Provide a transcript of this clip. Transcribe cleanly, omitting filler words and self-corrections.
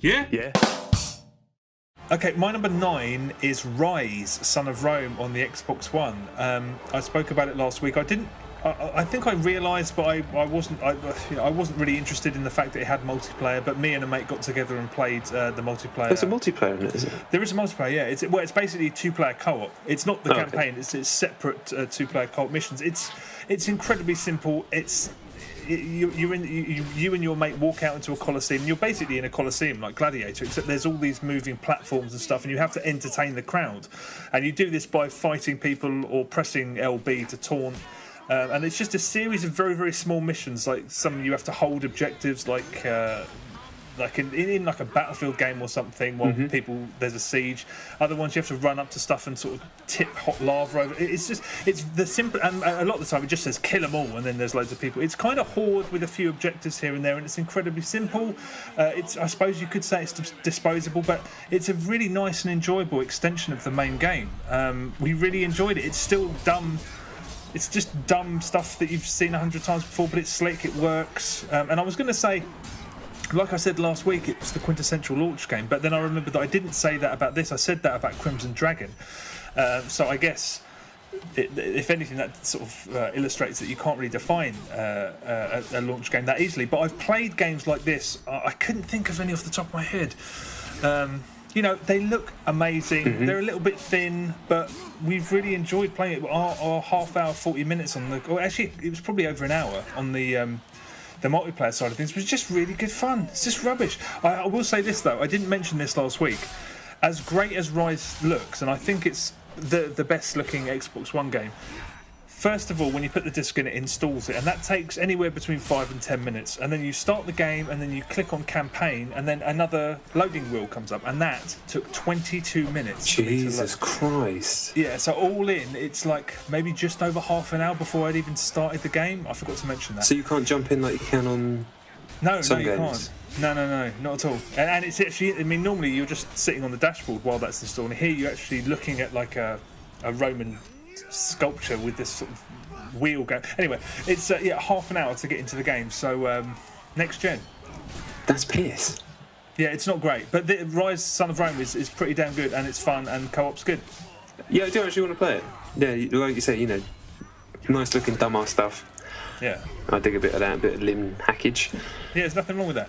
Yeah? Yeah. Okay, my number 9 is Ryse, Son of Rome on the Xbox One. I spoke about it last week. I think I realised, but I wasn't really interested in the fact that it had multiplayer. But me and a mate got together and played the multiplayer. There's a multiplayer in it, isn't it? There is a multiplayer, yeah. It's basically 2-player co-op. It's not the campaign. Okay. It's separate 2-player co-op missions. It's incredibly simple. You and your mate walk out into a coliseum. You're basically in a coliseum like Gladiator, except there's all these moving platforms and stuff, and you have to entertain the crowd. And you do this by fighting people or pressing LB to taunt. And it's just a series of very, very small missions. Like some you have to hold objectives, like in like a Battlefield game or something. While there's a siege. Other ones you have to run up to stuff and sort of tip hot lava over. It's the simple. And a lot of the time it just says kill them all, and then there's loads of people. It's kind of horde with a few objectives here and there, and it's incredibly simple. I suppose you could say it's disposable, but it's a really nice and enjoyable extension of the main game. We really enjoyed it. It's still dumb. It's just dumb stuff that you've seen 100 times before, but it's slick, it works. And I was going to say, like I said last week, it's the quintessential launch game, but then I remembered that I didn't say that about this. I said that about Crimson Dragon. So I guess, if anything, that sort of illustrates that you can't really define a launch game that easily. But I've played games like this. I couldn't think of any off the top of my head. You know, they look amazing. They're a little bit thin, but we've really enjoyed playing it. Our half hour, 40 minutes on the... Or actually, it was probably over an hour on the multiplayer side of things. It was just really good fun. It's just rubbish. I will say this, though. I didn't mention this last week. As great as Ryse looks, and I think it's the best-looking Xbox One game, first of all, when you put the disc in, it installs it, and that takes anywhere between 5 and 10 minutes. And then you start the game, and then you click on campaign, and then another loading wheel comes up, and that took 22 minutes. Jesus Christ. Yeah, so all in, it's like maybe just over half an hour before I'd even started the game. I forgot to mention that. So you can't jump in like you can on some you games? can't. No, not at all. And it's actually, I mean, normally you're just sitting on the dashboard while that's installed. Here you're actually looking at like a Roman sculpture with this sort of wheel going. Anyway, it's half an hour to get into the game. So next gen. That's piss. Yeah, it's not great, but the Ryse Son of Rome is pretty damn good, and it's fun, and co-op's good. Yeah, I do actually want to play it. Yeah, like you say, you know, nice looking dumbass stuff. Yeah, I dig a bit of that, a bit of limb hackage. Yeah, there's nothing wrong with that.